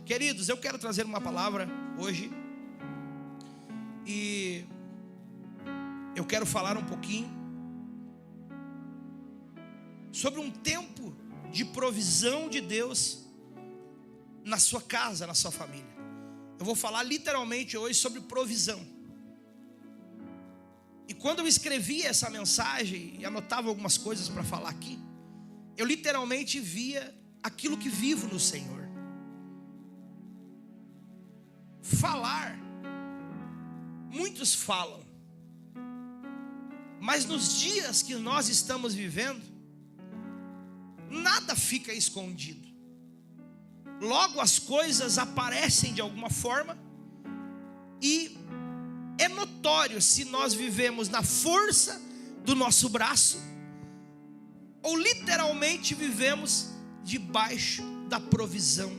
Queridos, eu quero trazer uma palavra hoje. E eu quero falar um pouquinho sobre um tempo de provisão de Deus na sua casa, na sua família. Eu vou falar literalmente hoje sobre provisão. E quando eu escrevia essa mensagem e anotava algumas coisas para falar aqui, eu literalmente via aquilo que vivo no Senhor. Falar, muitos falam, mas nos dias que nós estamos vivendo, nada fica escondido. Logo as coisas aparecem de alguma forma, e é notório se nós vivemos na força do nosso braço, ou literalmente vivemos debaixo da provisão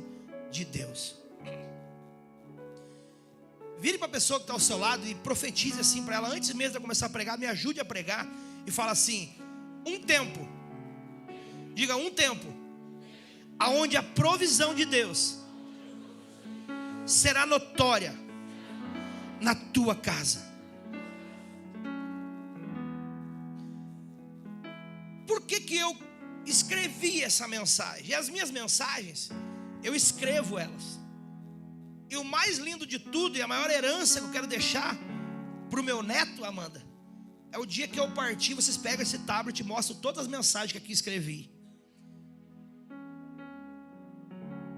de Deus. Vire para a pessoa que está ao seu lado e profetize assim para ela, antes mesmo de eu começar a pregar, me ajude a pregar, e fala assim: um tempo, diga um tempo, aonde a provisão de Deus será notória na tua casa. Por que eu escrevi essa mensagem? E as minhas mensagens, eu escrevo elas. E o mais lindo de tudo, e a maior herança que eu quero deixar para o meu neto, Amanda, é o dia que eu partir, vocês pegam esse tablet e mostram todas as mensagens que aqui escrevi.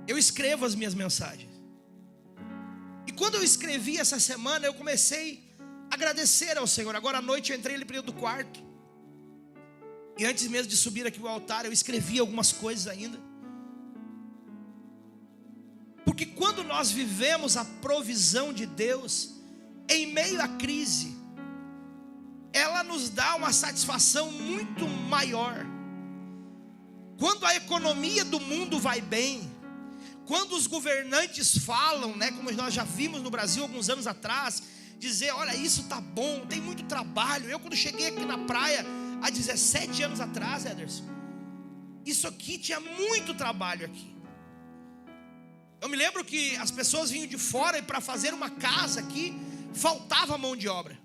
Eu escrevo as minhas mensagens. E quando eu escrevi essa semana, eu comecei a agradecer ao Senhor. Agora à noite eu entrei no período do quarto, e antes mesmo de subir aqui ao altar, eu escrevi algumas coisas ainda. Porque quando nós vivemos a provisão de Deus, em meio à crise, ela nos dá uma satisfação muito maior. Quando a economia do mundo vai bem, quando os governantes falam, como nós já vimos no Brasil alguns anos atrás, dizer: olha, isso está bom, tem muito trabalho. Eu quando cheguei aqui na praia, há 17 anos atrás, Ederson, isso aqui tinha muito trabalho aqui. Eu me lembro que as pessoas vinham de fora, e para fazer uma casa aqui, faltava mão de obra.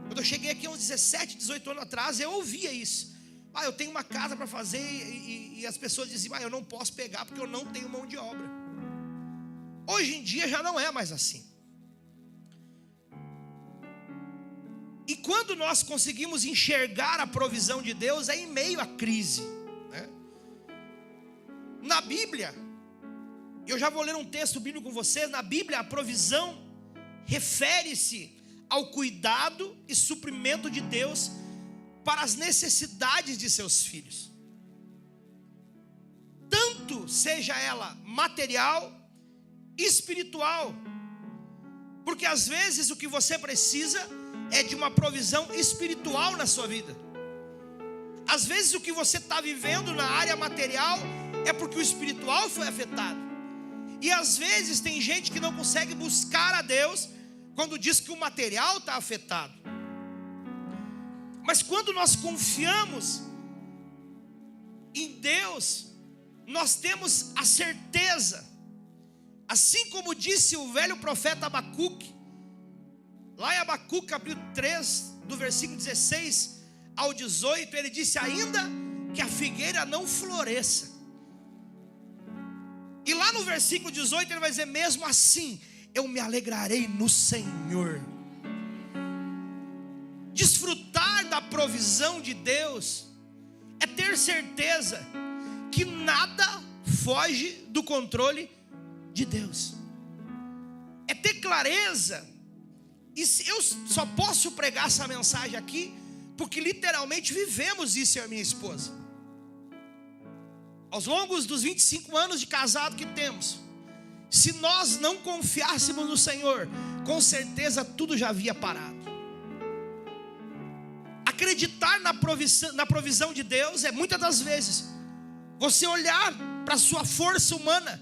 Quando eu cheguei aqui há uns 17, 18 anos atrás, eu ouvia isso: eu tenho uma casa para fazer, e as pessoas diziam: eu não posso pegar porque eu não tenho mão de obra. Hoje em dia já não é mais assim. E quando nós conseguimos enxergar a provisão de Deus, é em meio à crise, Na Bíblia, eu já vou ler um texto bíblico com vocês. Na Bíblia, a provisão refere-se ao cuidado e suprimento de Deus para as necessidades de seus filhos, tanto seja ela material, espiritual. Porque às vezes o que você precisa é de uma provisão espiritual na sua vida. Às vezes o que você está vivendo na área material é porque o espiritual foi afetado. E às vezes tem gente que não consegue buscar a Deus quando diz que o material está afetado. Mas quando nós confiamos em Deus, nós temos a certeza, assim como disse o velho profeta Abacuque, lá em Abacuque capítulo 3, do versículo 16 ao 18, ele disse: ainda que a figueira não floresça. E lá no versículo 18 ele vai dizer: mesmo assim eu me alegrarei no Senhor. Desfrutar da provisão de Deus é ter certeza que nada foge do controle de Deus. É ter clareza. E eu só posso pregar essa mensagem aqui porque literalmente vivemos isso, eu e minha esposa. Aos longos dos 25 anos de casado que temos, se nós não confiássemos no Senhor, com certeza tudo já havia parado. Acreditar na provisão de Deus é muitas das vezes você olhar para a sua força humana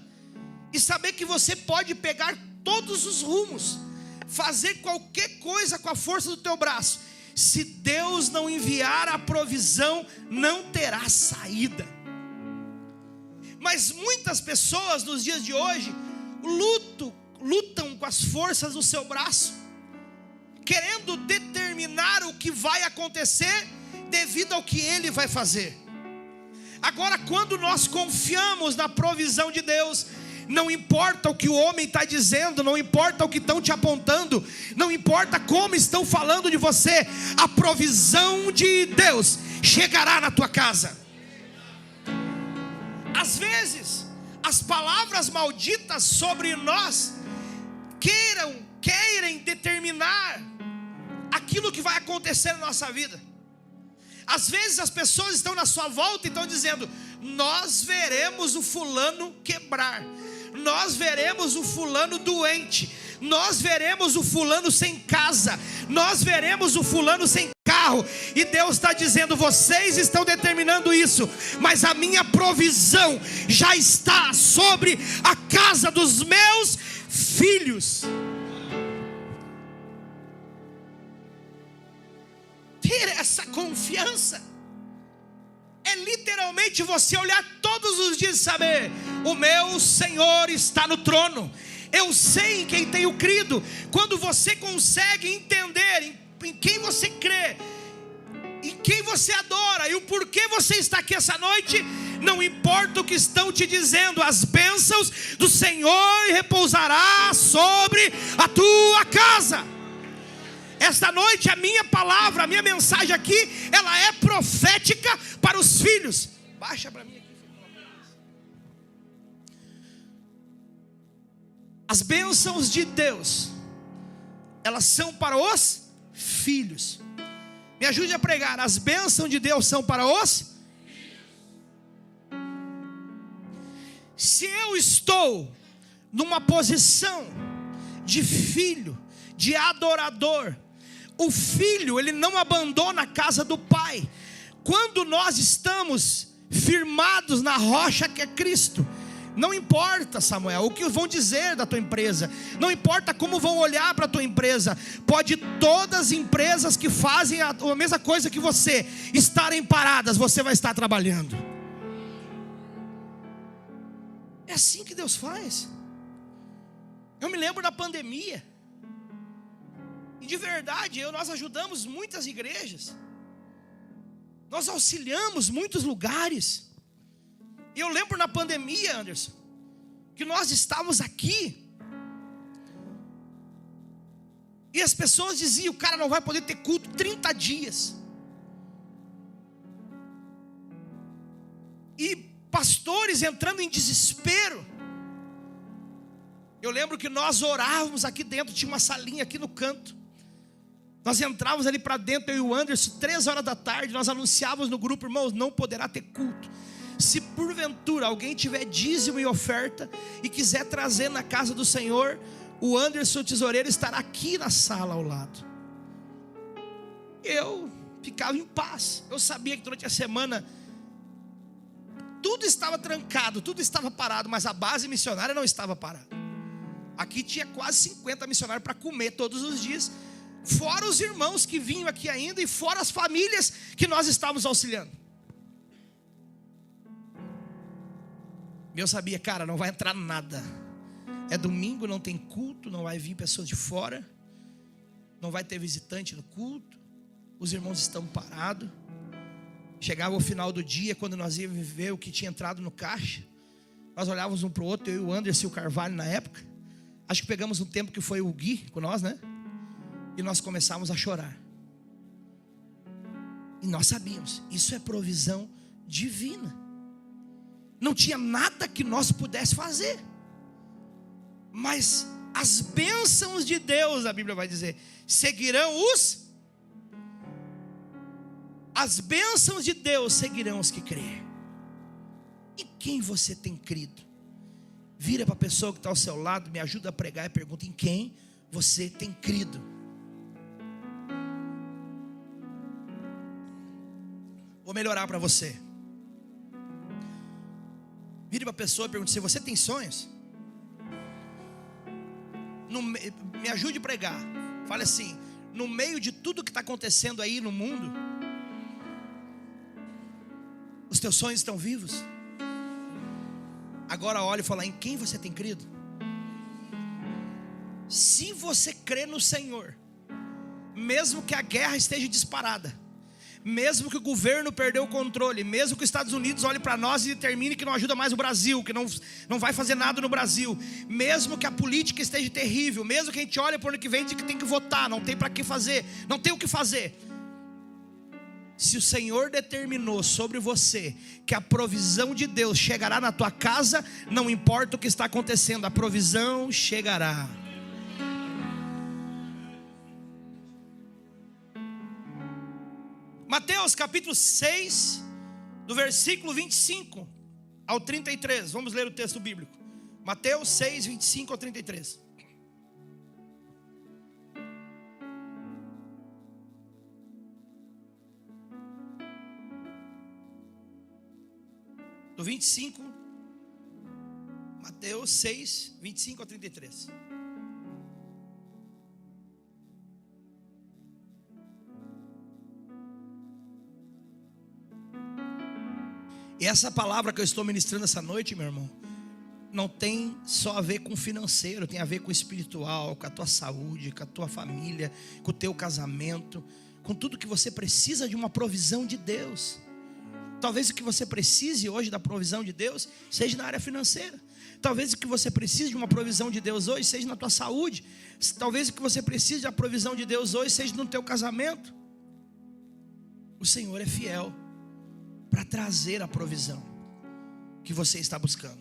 e saber que você pode pegar todos os rumos, fazer qualquer coisa com a força do teu braço. Se Deus não enviar a provisão, não terá saída. Mas muitas pessoas nos dias de hoje lutam com as forças do seu braço, querendo determinar o que vai acontecer devido ao que Ele vai fazer. Agora, quando nós confiamos na provisão de Deus, não importa o que o homem está dizendo, não importa o que estão te apontando, não importa como estão falando de você, a provisão de Deus chegará na tua casa. Às vezes, as palavras malditas sobre nós querem determinar aquilo que vai acontecer na nossa vida. Às vezes as pessoas estão na sua volta e estão dizendo: nós veremos o fulano quebrar, nós veremos o fulano doente, nós veremos o fulano sem casa, nós veremos o fulano sem carro. E Deus está dizendo: vocês estão determinando isso, mas a minha provisão já está sobre a casa dos meus filhos. Ter essa confiança é literalmente você olhar todos os dias e saber: o meu Senhor está no trono, eu sei em quem tenho crido. Quando você consegue entender em quem você crê, em quem você adora e o porquê você está aqui essa noite, não importa o que estão te dizendo, as bênçãos do Senhor repousará sobre a tua casa. Esta noite a minha palavra, a minha mensagem aqui, ela é profética para os filhos. Baixa para mim aqui. As bênçãos de Deus, elas são para os filhos. Me ajude a pregar. As bênçãos de Deus são para os filhos. Se eu estou numa posição de filho, de adorador, o filho, ele não abandona a casa do pai. Quando nós estamos firmados na rocha que é Cristo, não importa, Samuel, o que vão dizer da tua empresa, não importa como vão olhar para a tua empresa, pode todas as empresas que fazem a mesma coisa que você estarem paradas, você vai estar trabalhando. É assim que Deus faz. Eu me lembro da pandemia, e de verdade, nós ajudamos muitas igrejas, nós auxiliamos muitos lugares. E eu lembro na pandemia, Anderson, que nós estávamos aqui, e as pessoas diziam: o cara não vai poder ter culto 30 dias. E pastores entrando em desespero. Eu lembro que nós orávamos aqui dentro, tinha uma salinha aqui no canto. Nós entrávamos ali para dentro, eu e o Anderson, 3 horas da tarde, nós anunciávamos no grupo: irmãos, não poderá ter culto. Se porventura alguém tiver dízimo e oferta e quiser trazer na casa do Senhor, o Anderson, o tesoureiro, estará aqui na sala ao lado. Eu ficava em paz. Eu sabia que durante a semana tudo estava trancado, tudo estava parado, mas a base missionária não estava parada. Aqui tinha quase 50 missionários para comer todos os dias, fora os irmãos que vinham aqui ainda, e fora as famílias que nós estávamos auxiliando. Eu sabia, cara, não vai entrar nada. É domingo, não tem culto, não vai vir pessoas de fora, não vai ter visitante no culto, os irmãos estão parados. Chegava o final do dia, quando nós íamos ver o que tinha entrado no caixa, nós olhávamos um para o outro, eu e o Anderson e o Carvalho na época. Acho que pegamos um tempo que foi o Gui com nós, né? E nós começávamos a chorar. E nós sabíamos, isso é provisão divina. Não tinha nada que nós pudéssemos fazer, mas as bênçãos de Deus, a Bíblia vai dizer, seguirão as bênçãos de Deus seguirão os que crêem. Em quem você tem crido? Vira para a pessoa que está ao seu lado, me ajuda a pregar e pergunta: em quem você tem crido? Vou melhorar para você. Vire para a pessoa e pergunte: se você tem sonhos, me ajude a pregar. Fale assim: no meio de tudo que está acontecendo aí no mundo, os teus sonhos estão vivos? Agora olha e fala: em quem você tem crido? Se você crê no Senhor, mesmo que a guerra esteja disparada, mesmo que o governo perdeu o controle, mesmo que os Estados Unidos olhe para nós e determine que não ajuda mais o Brasil, que não vai fazer nada no Brasil, mesmo que a política esteja terrível, mesmo que a gente olhe para o ano que vem e diz que tem que votar, não tem para que fazer, não tem o que fazer. Se o Senhor determinou sobre você que a provisão de Deus chegará na tua casa, não importa o que está acontecendo, a provisão chegará. Mateus capítulo 6, do versículo 25 ao 33. Vamos ler o texto bíblico. Mateus 6, 25 ao 33. Do 25, Mateus 6, 25 ao 33. E essa palavra que eu estou ministrando essa noite, meu irmão, não tem só a ver com financeiro, tem a ver com espiritual, com a tua saúde, com a tua família, com o teu casamento, com tudo que você precisa de uma provisão de Deus. Talvez o que você precise hoje da provisão de Deus seja na área financeira. Talvez o que você precise de uma provisão de Deus hoje seja na tua saúde. Talvez o que você precise da provisão de Deus hoje seja no teu casamento. O Senhor é fiel para trazer a provisão que você está buscando.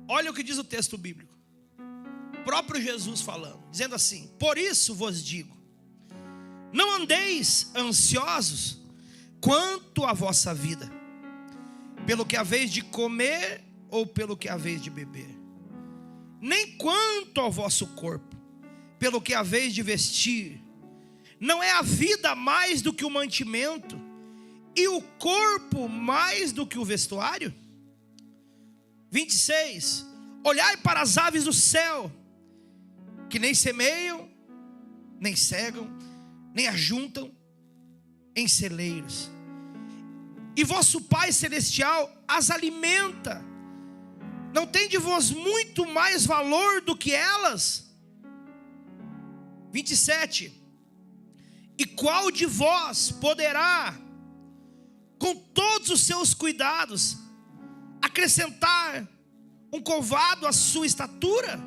Olha o que diz o texto bíblico. O próprio Jesus falando, dizendo assim: por isso vos digo, não andeis ansiosos quanto à vossa vida, pelo que haveis de comer ou pelo que haveis de beber, nem quanto ao vosso corpo, pelo que haveis de vestir. Não é a vida mais do que o mantimento, e o corpo mais do que o vestuário? 26. Olhai para as aves do céu, que nem semeiam, nem cegam, nem ajuntam em celeiros, e vosso Pai Celestial as alimenta. Não tem de vós muito mais valor do que elas? 27. E qual de vós poderá, com todos os seus cuidados, acrescentar um covado à sua estatura?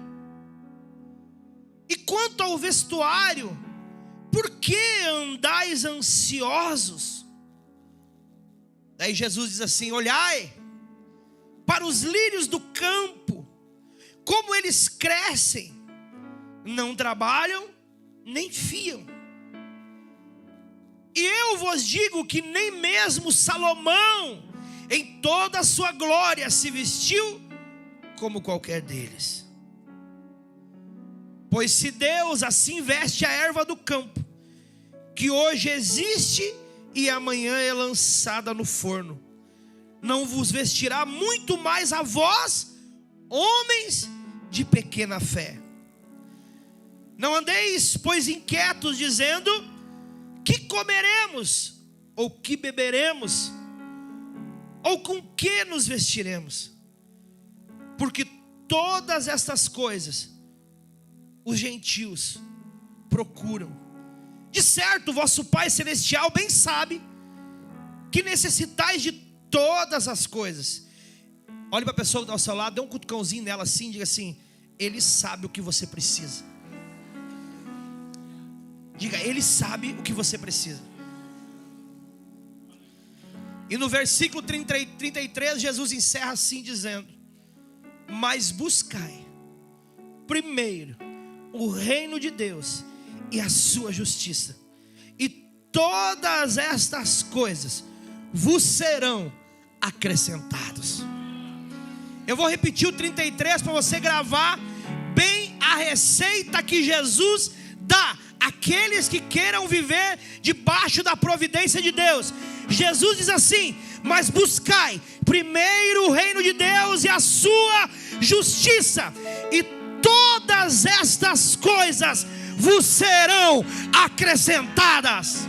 E quanto ao vestuário, por que andais ansiosos? Daí Jesus diz assim: olhai para os lírios do campo, como eles crescem, não trabalham, nem fiam. E eu vos digo que nem mesmo Salomão, em toda a sua glória, se vestiu como qualquer deles. Pois se Deus assim veste a erva do campo, que hoje existe e amanhã é lançada no forno, não vos vestirá muito mais a vós, homens de pequena fé? Não andeis, pois, inquietos, dizendo: que comeremos, ou que beberemos, ou com que nos vestiremos? Porque todas estas coisas os gentios procuram. De certo, vosso Pai Celestial bem sabe que necessitais de todas as coisas. Olhe para a pessoa que está ao seu lado, dê um cutucãozinho nela assim, diga assim: Ele sabe o que você precisa. Diga: Ele sabe o que você precisa. E no versículo 33, Jesus encerra assim dizendo: mas buscai primeiro o reino de Deus e a sua justiça, e todas estas coisas vos serão acrescentados. Eu vou repetir o 33 para você gravar bem a receita que Jesus dá àqueles que queiram viver debaixo da providência de Deus. Jesus diz assim: mas buscai primeiro o reino de Deus e a sua justiça, e todas estas coisas vos serão acrescentadas.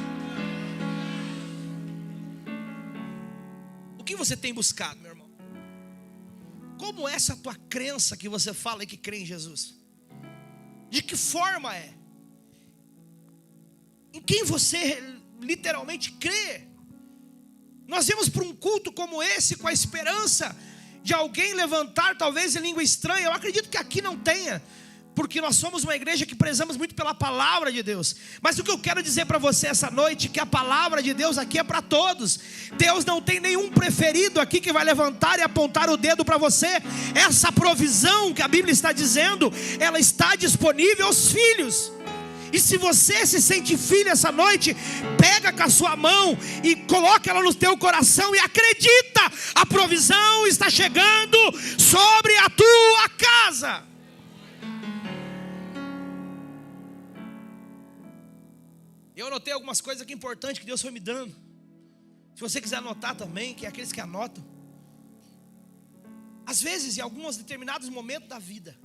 O que você tem buscado, meu irmão? como é essa tua crença que você fala e que crê em Jesus? De que forma é? Em quem você literalmente crê? Nós vamos para um culto como esse com a esperança de alguém levantar talvez em língua estranha. Eu acredito que aqui não tenha, porque nós somos uma igreja que prezamos muito pela palavra de Deus. Mas o que eu quero dizer para você essa noite, que a palavra de Deus aqui é para todos. Deus não tem nenhum preferido aqui que vai levantar e apontar o dedo para você. Essa provisão que a Bíblia está dizendo, ela está disponível aos filhos. E se você se sente filho essa noite, pega com a sua mão e coloca ela no teu coração e acredita, a provisão está chegando sobre a tua casa. Eu anotei algumas coisas aqui importantes que Deus foi me dando. Se você quiser anotar também, que é aqueles que anotam. Às vezes, em alguns determinados momentos da vida,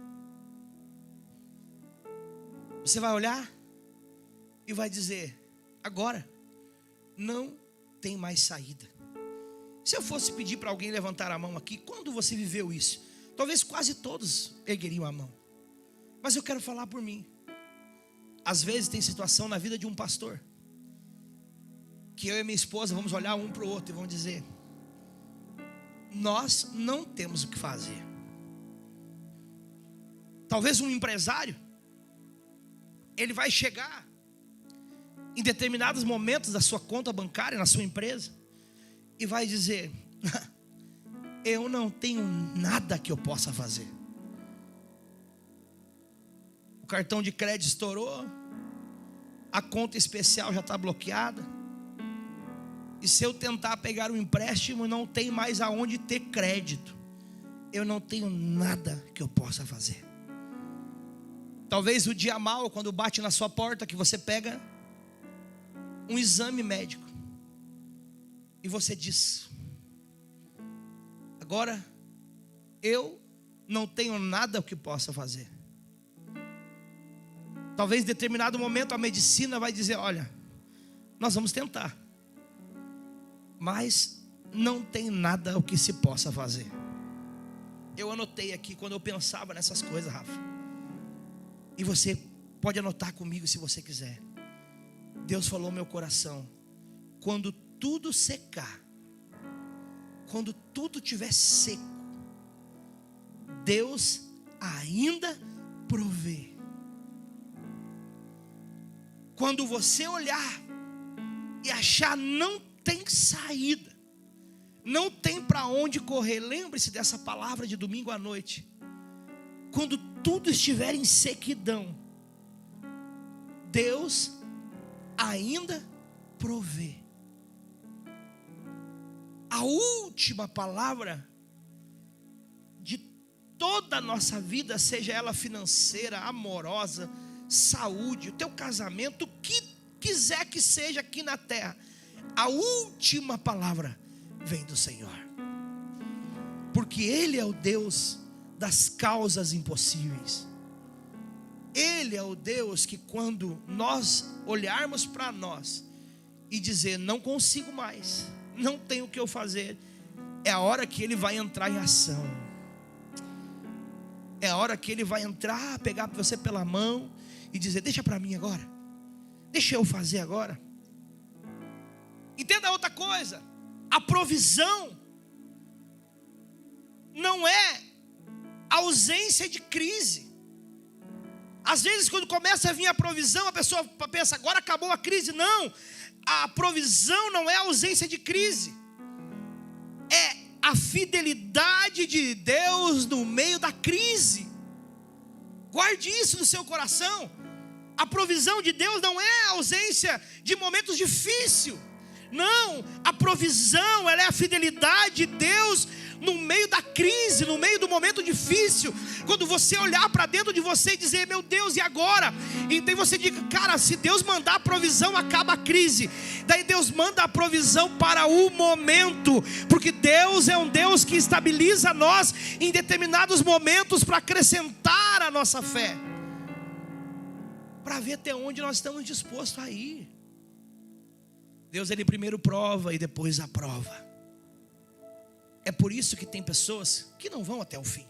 você vai olhar e vai dizer: agora não tem mais saída. Se eu fosse pedir para alguém levantar a mão aqui, quando você viveu isso? Talvez quase todos ergueriam a mão. Mas eu quero falar por mim. Às vezes tem situação na vida de um pastor que eu e minha esposa vamos olhar um para o outro e vamos dizer: nós não temos o que fazer. Talvez um empresário, ele vai chegar em determinados momentos da sua conta bancária, na sua empresa, e vai dizer: eu não tenho nada que eu possa fazer. O cartão de crédito estourou, a conta especial já está bloqueada, e se eu tentar pegar um empréstimo, não tem mais aonde ter crédito. Eu não tenho nada que eu possa fazer. Talvez o dia mau, quando bate na sua porta, que você pega um exame médico e você diz: agora eu não tenho nada que possa fazer. Talvez em determinado momento a medicina vai dizer: olha, nós vamos tentar, mas não tem nada o que se possa fazer. Eu anotei aqui quando eu pensava nessas coisas, Rafa, e você pode anotar comigo se você quiser. Deus falou no meu coração: quando tudo secar, quando tudo estiver seco, Deus ainda provê. Quando você olhar e achar não tem saída, não tem para onde correr, lembre-se dessa palavra de domingo à noite. Quando tudo estiver em sequidão, Deus ainda provê. A última palavra de toda a nossa vida, seja ela financeira, amorosa, saúde, o teu casamento, o que quiser que seja aqui na terra, a última palavra vem do Senhor, porque Ele é o Deus das causas impossíveis. Ele é o Deus que, quando nós olharmos para nós e dizer: não consigo mais, não tenho o que eu fazer, é a hora que Ele vai entrar em ação. É a hora que Ele vai entrar, pegar você pela mão e dizer: deixa para mim agora, deixa eu fazer agora. Entenda outra coisa: a provisão não é ausência de crise. Às vezes, quando começa a vir a provisão, a pessoa pensa: agora acabou a crise. Não, a provisão não é ausência de crise, é a fidelidade de Deus no meio da crise. Guarde isso no seu coração. A provisão de Deus não é a ausência de momentos difíceis. Não, a provisão, ela é a fidelidade de Deus no meio da crise, no meio do momento difícil. Quando você olhar para dentro de você e dizer: meu Deus, e agora? E daí você diz: cara, se Deus mandar a provisão, acaba a crise. Daí Deus manda a provisão para o momento, porque Deus é um Deus que estabiliza nós em determinados momentos para acrescentar a nossa fé, para ver até onde nós estamos dispostos a ir. Deus, Ele primeiro prova e depois aprova. É por isso que tem pessoas que não vão até o fim.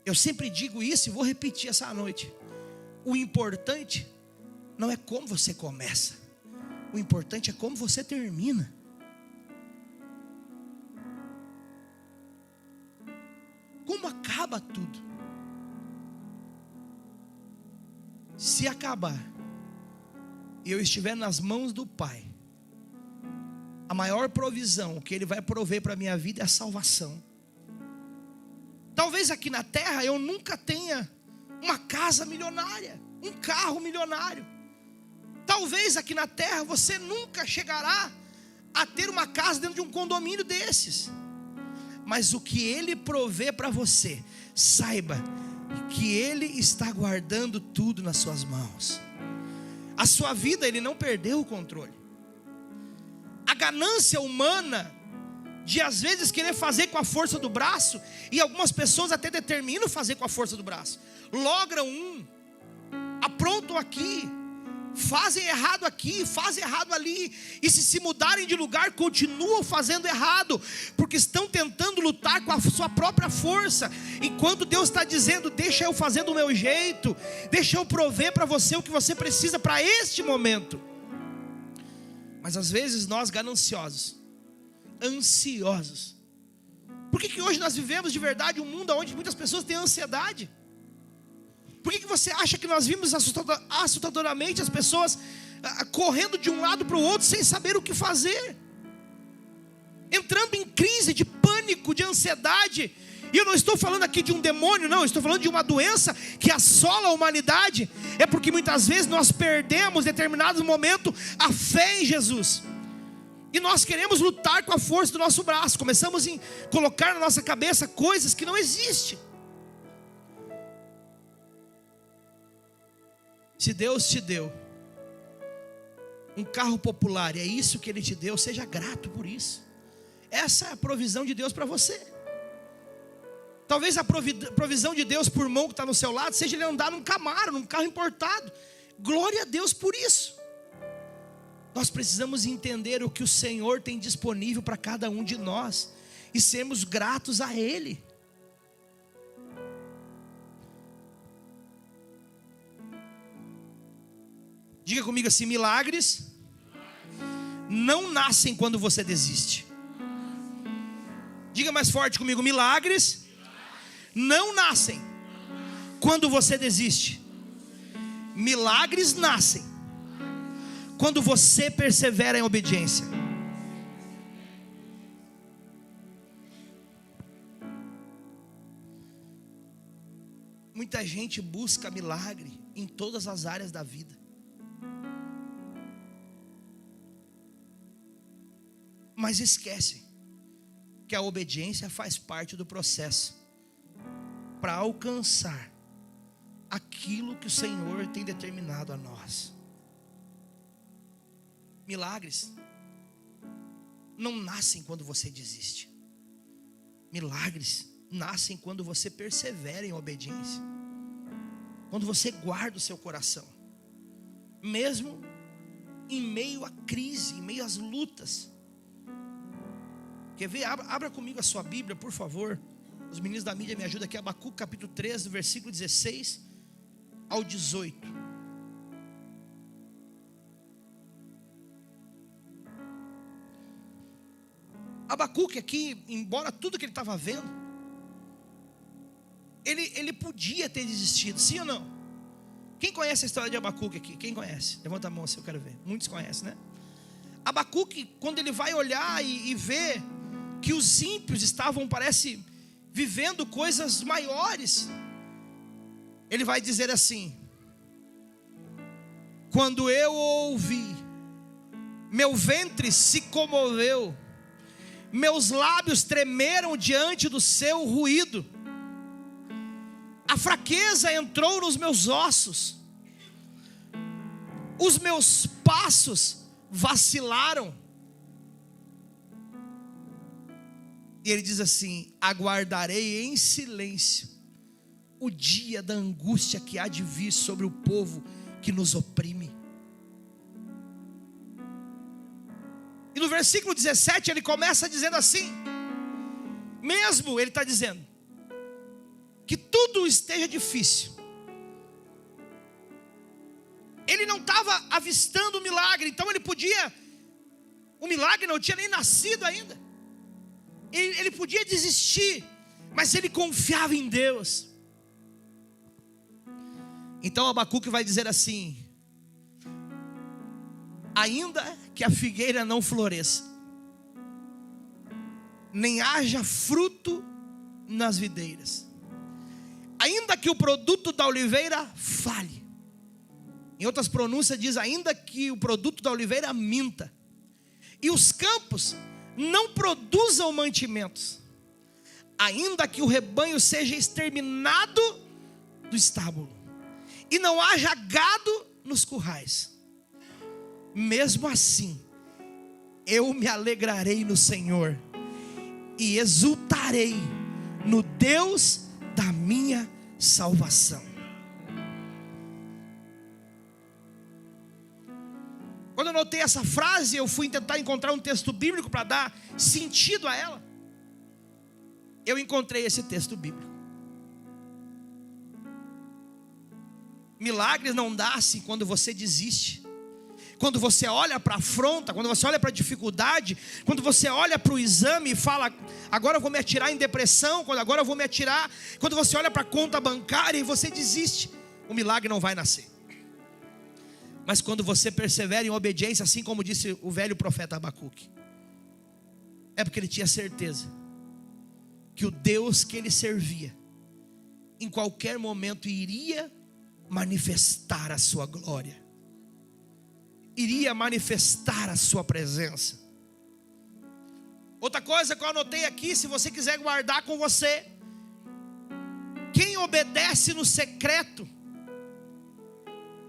Eu sempre digo isso e vou repetir essa noite. O importante não é como você começa. O importante é como você termina. Como acaba tudo? Se acabar e eu estiver nas mãos do Pai, a maior provisão que Ele vai prover para a minha vida é a salvação. Talvez aqui na terra eu nunca tenha uma casa milionária, um carro milionário. Talvez aqui na terra você nunca chegará a ter uma casa dentro de um condomínio desses. Mas o que Ele provê para você, saiba que Ele está guardando tudo nas suas mãos. A sua vida, Ele não perdeu o controle. A ganância humana de às vezes querer fazer com a força do braço, e algumas pessoas até determinam fazer com a força do braço, logram aprontam aqui, fazem errado aqui, fazem errado ali, e se mudarem de lugar, continuam fazendo errado, porque estão tentando lutar com a sua própria força, enquanto Deus está dizendo: deixa eu fazer do meu jeito, deixa eu prover para você o que você precisa para este momento. Mas às vezes nós gananciosos, ansiosos, por que hoje nós vivemos de verdade um mundo onde muitas pessoas têm ansiedade? Por que você acha que nós vimos assustadoramente as pessoas correndo de um lado para o outro sem saber o que fazer, entrando em crise de pânico, de ansiedade? E eu não estou falando aqui de um demônio, não, eu estou falando de uma doença que assola a humanidade. É porque muitas vezes nós perdemos em determinado momento a fé em Jesus, e nós queremos lutar com a força do nosso braço, começamos a colocar na nossa cabeça coisas que não existem. Se Deus te deu um carro popular, e é isso que Ele te deu, seja grato por isso. Essa é a provisão de Deus para você. Talvez a provisão de Deus por mão que está no seu lado seja Ele andar num Camaro, num carro importado. Glória a Deus por isso. Nós precisamos entender o que o Senhor tem disponível para cada um de nós e sermos gratos a Ele. Diga comigo assim: milagres não nascem quando você desiste. Diga mais forte comigo: milagres não nascem quando você desiste. Milagres nascem quando você persevera em obediência. Muita gente busca milagre em todas as áreas da vida, mas esquecem que a obediência faz parte do processo para alcançar aquilo que o Senhor tem determinado a nós. Milagres não nascem quando você desiste. Milagres nascem quando você persevera em obediência, quando você guarda o seu coração, mesmo em meio à crise, em meio às lutas. Quer ver? Abra comigo a sua Bíblia, por favor. Os meninos da mídia me ajudam aqui. Abacuque capítulo 3, do versículo 16 ao 18. Abacuque aqui, embora tudo que ele estava vendo, ele podia ter desistido, sim ou não? Quem conhece a história de Abacuque aqui? Quem conhece? Levanta a mão se eu quero ver. Muitos conhecem, né? Abacuque, quando ele vai olhar e ver que os ímpios estavam, parece, vivendo coisas maiores, ele vai dizer assim: quando eu ouvi, meu ventre se comoveu, meus lábios tremeram diante do seu ruído, a fraqueza entrou nos meus ossos, os meus passos vacilaram. E ele diz assim: aguardarei em silêncio o dia da angústia que há de vir sobre o povo que nos oprime. E no versículo 17 ele começa dizendo assim, mesmo ele está dizendo que tudo esteja difícil, ele não estava avistando o milagre, então ele podia, o milagre não tinha nem nascido ainda, ele podia desistir, mas ele confiava em Deus. Então Abacuque vai dizer assim: ainda que a figueira não floresça, nem haja fruto nas videiras, ainda que o produto da oliveira falhe, em outras pronúncias diz, ainda que o produto da oliveira minta, e os campos não produzam mantimentos, ainda que o rebanho seja exterminado do estábulo, e não haja gado nos currais, mesmo assim eu me alegrarei no Senhor, e exultarei no Deus da minha salvação. Quando eu notei essa frase, eu fui tentar encontrar um texto bíblico para dar sentido a ela. Eu encontrei esse texto bíblico. Milagres não nascem quando você desiste, quando você olha para a afronta, quando você olha para a dificuldade, quando você olha para o exame e fala, agora eu vou me atirar em depressão, agora eu vou me atirar, quando você olha para a conta bancária e você desiste, o milagre não vai nascer. Mas quando você persevera em obediência, assim como disse o velho profeta Abacuque, é porque ele tinha certeza que o Deus que ele servia, em qualquer momento iria manifestar a sua glória, iria manifestar a sua presença. Outra coisa que eu anotei aqui, se você quiser guardar com você, quem obedece no secreto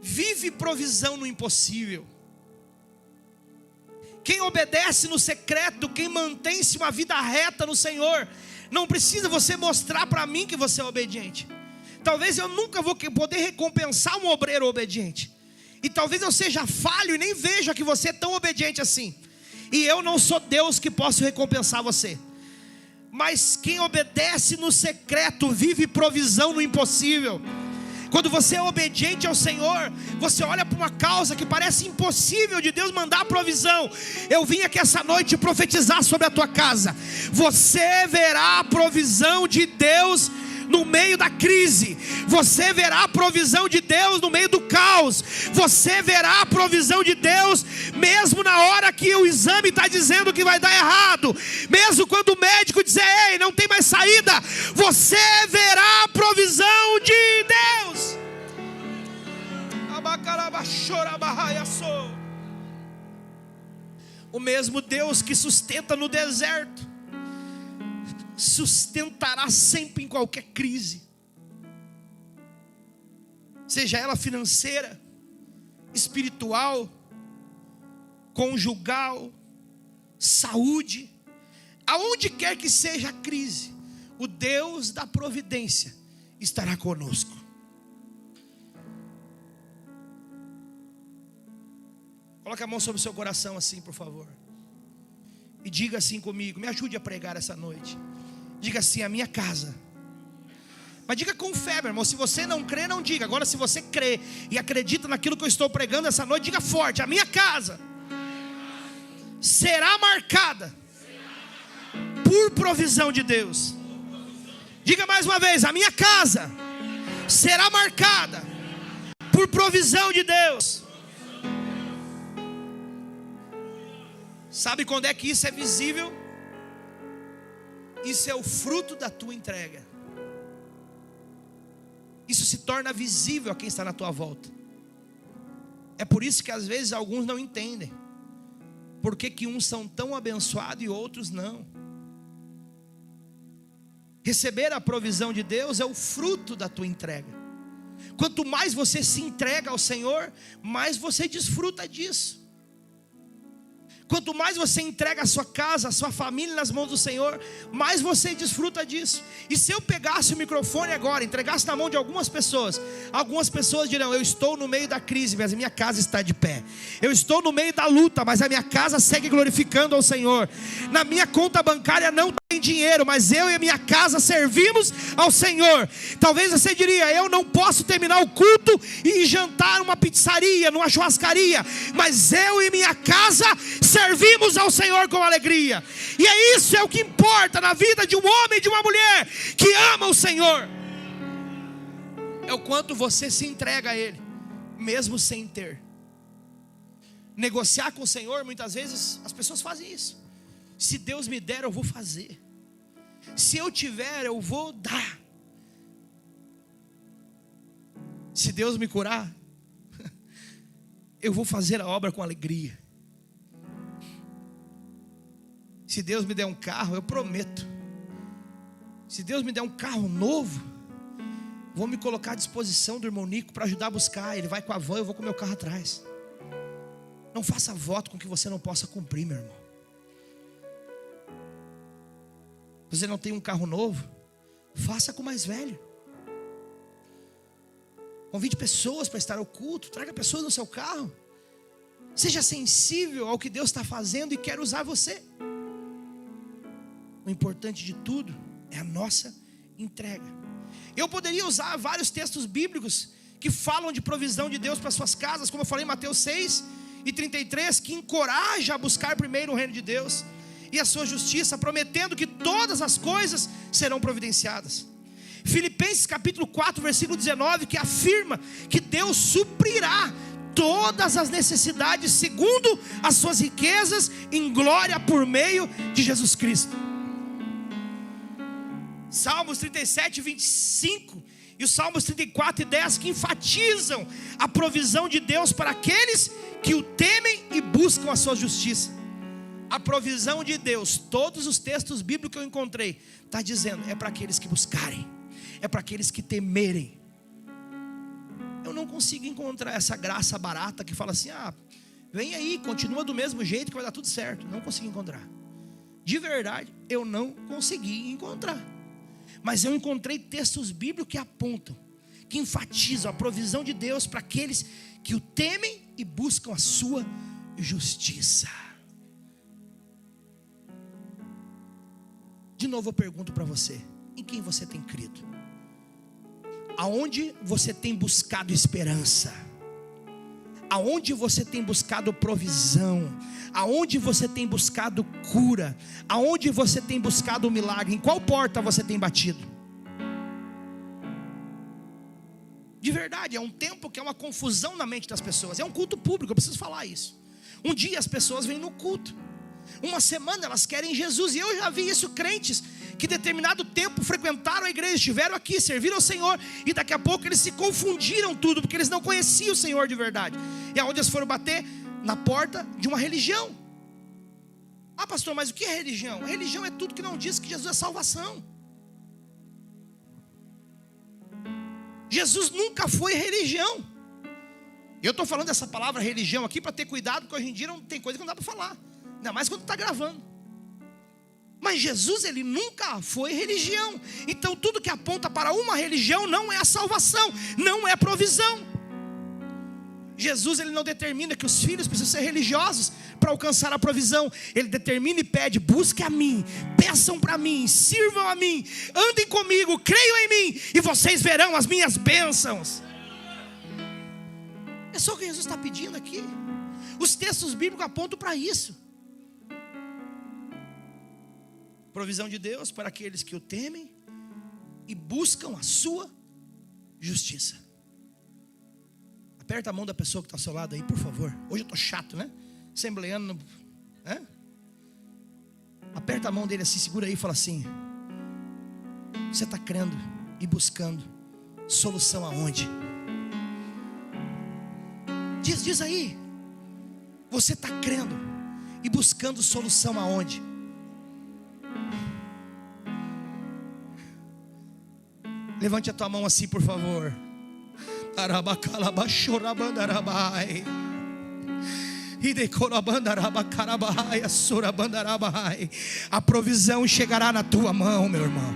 vive provisão no impossível. Quem obedece no secreto, quem mantém-se uma vida reta no Senhor, não precisa você mostrar para mim que você é obediente. Talvez eu nunca vou poder recompensar um obreiro obediente, e talvez eu seja falho e nem veja que você é tão obediente assim, e eu não sou Deus que posso recompensar você. Mas quem obedece no secreto vive provisão no impossível. Quando você é obediente ao Senhor, você olha para uma causa que parece impossível de Deus mandar a provisão. Eu vim aqui essa noite profetizar sobre a tua casa. Você verá a provisão de Deus no meio da crise. Você verá a provisão de Deus no meio do caos. Você verá a provisão de Deus mesmo na hora que o exame está dizendo que vai dar errado, mesmo quando o médico dizer, ei, não tem mais saída, você verá a provisão de Deus. O mesmo Deus que sustenta no deserto sustentará sempre em qualquer crise, seja ela financeira, espiritual, conjugal, saúde, aonde quer que seja a crise, o Deus da providência estará conosco. Coloque a mão sobre o seu coração assim, por favor, e diga assim comigo, me ajude a pregar essa noite. Diga assim, a minha casa. Mas diga com fé, meu irmão. Se você não crê, não diga. Agora se você crê e acredita naquilo que eu estou pregando essa noite, diga forte, a minha casa será marcada por provisão de Deus. Diga mais uma vez, a minha casa será marcada por provisão de Deus. Sabe quando é que isso é visível? Isso é o fruto da tua entrega. Isso se torna visível a quem está na tua volta. É por isso que às vezes alguns não entendem por que uns são tão abençoados e outros não. Receber a provisão de Deus é o fruto da tua entrega. Quanto mais você se entrega ao Senhor, mais você desfruta disso. Quanto mais você entrega a sua casa, a sua família nas mãos do Senhor, mais você desfruta disso. E se eu pegasse o microfone agora, entregasse na mão de algumas pessoas dirão: eu estou no meio da crise, mas a minha casa está de pé. Eu estou no meio da luta, mas a minha casa segue glorificando ao Senhor. Na minha conta bancária não tem dinheiro, mas eu e a minha casa servimos ao Senhor. Talvez você diria: eu não posso terminar o culto e jantar numa pizzaria, numa churrascaria, mas eu e minha casa servimos ao Senhor com alegria. E isso é o que importa na vida de um homem e de uma mulher que ama o Senhor. É o quanto você se entrega a Ele, mesmo sem ter. Negociar com o Senhor, muitas vezes as pessoas fazem isso. Se Deus me der, eu vou fazer. Se eu tiver, eu vou dar. Se Deus me curar, eu vou fazer a obra com alegria. Se Deus me der um carro, eu prometo. Se Deus me der um carro novo, vou me colocar à disposição do irmão Nico para ajudar a buscar. Ele vai com a van, eu vou com o meu carro atrás. Não faça voto com que você não possa cumprir, meu irmão. Você não tem um carro novo, faça com o mais velho. Convide pessoas para estar ao culto, traga pessoas no seu carro. Seja sensível ao que Deus está fazendo e quer usar você. O importante de tudo é a nossa entrega. Eu poderia usar vários textos bíblicos que falam de provisão de Deus para suas casas, como eu falei em Mateus 6:33, que encoraja a buscar primeiro o reino de Deus e a sua justiça, prometendo que todas as coisas serão providenciadas. Filipenses capítulo 4, versículo 19, que afirma que Deus suprirá todas as necessidades segundo as suas riquezas em glória por meio de Jesus Cristo. Salmos 37:25 e os Salmos 34:10, que enfatizam a provisão de Deus para aqueles que o temem e buscam a sua justiça. A provisão de Deus, todos os textos bíblicos que eu encontrei, está dizendo, é para aqueles que buscarem, é para aqueles que temerem. Eu não consigo encontrar essa graça barata que fala assim: vem aí, continua do mesmo jeito que vai dar tudo certo. Não consigo encontrar. De verdade, eu não consegui encontrar. Mas eu encontrei textos bíblicos que apontam, que enfatizam a provisão de Deus para aqueles que o temem e buscam a sua justiça. De novo eu pergunto para você: em quem você tem crido? Aonde você tem buscado esperança? Aonde você tem buscado provisão? Aonde você tem buscado cura? Aonde você tem buscado milagre? Em qual porta você tem batido? De verdade, é um tempo que é uma confusão na mente das pessoas. É um culto público, eu preciso falar isso. Um dia as pessoas vêm no culto, uma semana elas querem Jesus. E eu já vi isso, crentes que determinado tempo frequentaram a igreja, estiveram aqui, serviram ao Senhor, e daqui a pouco eles se confundiram tudo, porque eles não conheciam o Senhor de verdade. E aonde eles foram bater? Na porta de uma religião. Pastor, mas o que é religião? Religião é tudo que não diz que Jesus é salvação. Jesus nunca foi religião. Eu estou falando dessa palavra religião aqui para ter cuidado, porque hoje em dia não tem coisa que não dá para falar, ainda mais quando está gravando. Mas Jesus, ele nunca foi religião. Então tudo que aponta para uma religião não é a salvação, não é provisão. Jesus, ele não determina que os filhos precisam ser religiosos para alcançar a provisão. Ele determina e pede: busque a mim, peçam para mim, sirvam a mim, andem comigo, creiam em mim, e vocês verão as minhas bênçãos. É só o que Jesus está pedindo aqui. Os textos bíblicos apontam para isso. Provisão de Deus para aqueles que o temem e buscam a sua justiça. Aperta a mão da pessoa que está ao seu lado aí, por favor. Hoje eu estou chato, né? Assembleando, né? Aperta a mão dele assim, segura aí e fala assim: você está crendo e buscando solução aonde? Diz aí. Você está crendo e buscando solução aonde? Levante a tua mão assim, por favor. A provisão chegará na tua mão, meu irmão.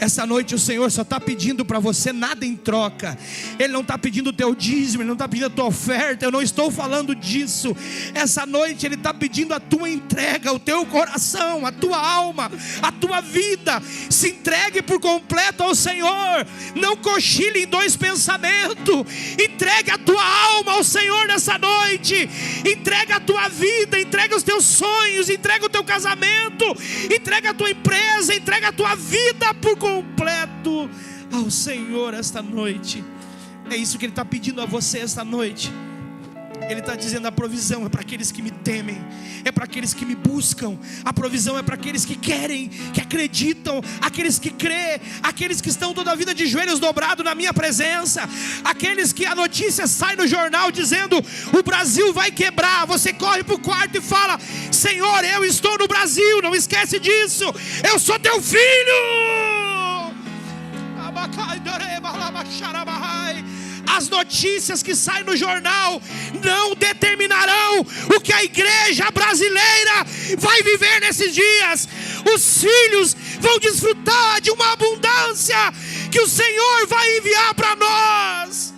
Essa noite o Senhor só está pedindo para você nada em troca. Ele não está pedindo o teu dízimo, Ele não está pedindo a tua oferta. Eu não estou falando disso. Essa noite Ele está pedindo a tua entrega, o teu coração, a tua alma, a tua vida. Se entregue por completo ao Senhor. Não cochile em dois pensamentos. Entregue a tua alma ao Senhor nessa noite. Entrega a tua vida, entrega os teus sonhos, entrega o teu casamento, entrega a tua empresa, entrega a tua vida por completo ao Senhor esta noite. É isso que Ele está pedindo a você esta noite. Ele está dizendo: a provisão é para aqueles que me temem, é para aqueles que me buscam. A provisão é para aqueles que querem, que acreditam, aqueles que crê, aqueles que estão toda a vida de joelhos dobrados na minha presença, aqueles que a notícia sai no jornal dizendo: o Brasil vai quebrar. Você corre para o quarto e fala: Senhor, eu estou no Brasil, não esquece disso, eu sou teu filho. As notícias que saem no jornal não determinarão o que a igreja brasileira vai viver nesses dias. Os filhos vão desfrutar de uma abundância que o Senhor vai enviar para nós.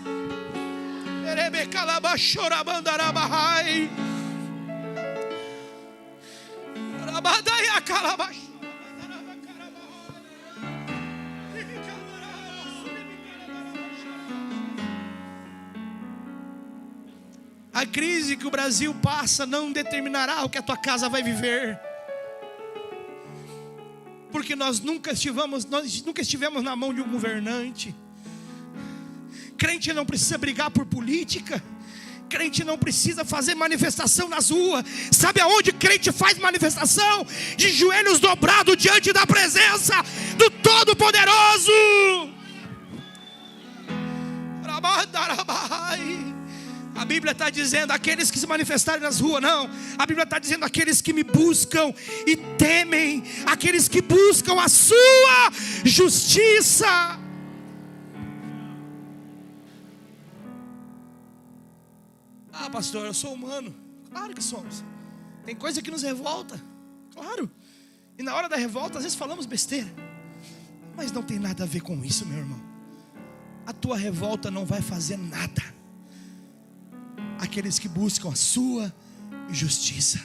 A crise que o Brasil passa não determinará o que a tua casa vai viver, porque nós nunca estivemos na mão de um governante. Crente não precisa brigar por política. Crente não precisa fazer manifestação nas ruas. Sabe aonde crente faz manifestação? De joelhos dobrados diante da presença do Todo-Poderoso. A Bíblia está dizendo aqueles que se manifestarem nas ruas, não. A Bíblia está dizendo aqueles que me buscam e temem, aqueles que buscam a sua justiça. Ah, pastor, eu sou humano. Claro que somos. Tem coisa que nos revolta, claro. E na hora da revolta às vezes falamos besteira, mas não tem nada a ver com isso, meu irmão. A tua revolta não vai fazer nada. Aqueles que buscam a sua justiça.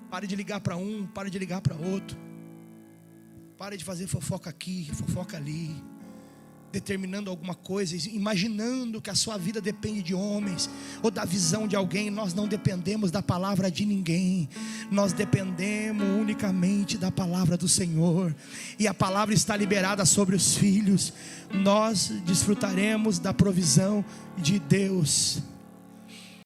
Pare de ligar para um, pare de ligar para outro. Pare de fazer fofoca aqui, fofoca ali, determinando alguma coisa, imaginando que a sua vida depende de homens ou da visão de alguém. Nós não dependemos da palavra de ninguém. Nós dependemos unicamente da palavra do Senhor. E a palavra está liberada sobre os filhos. Nós desfrutaremos da provisão de Deus.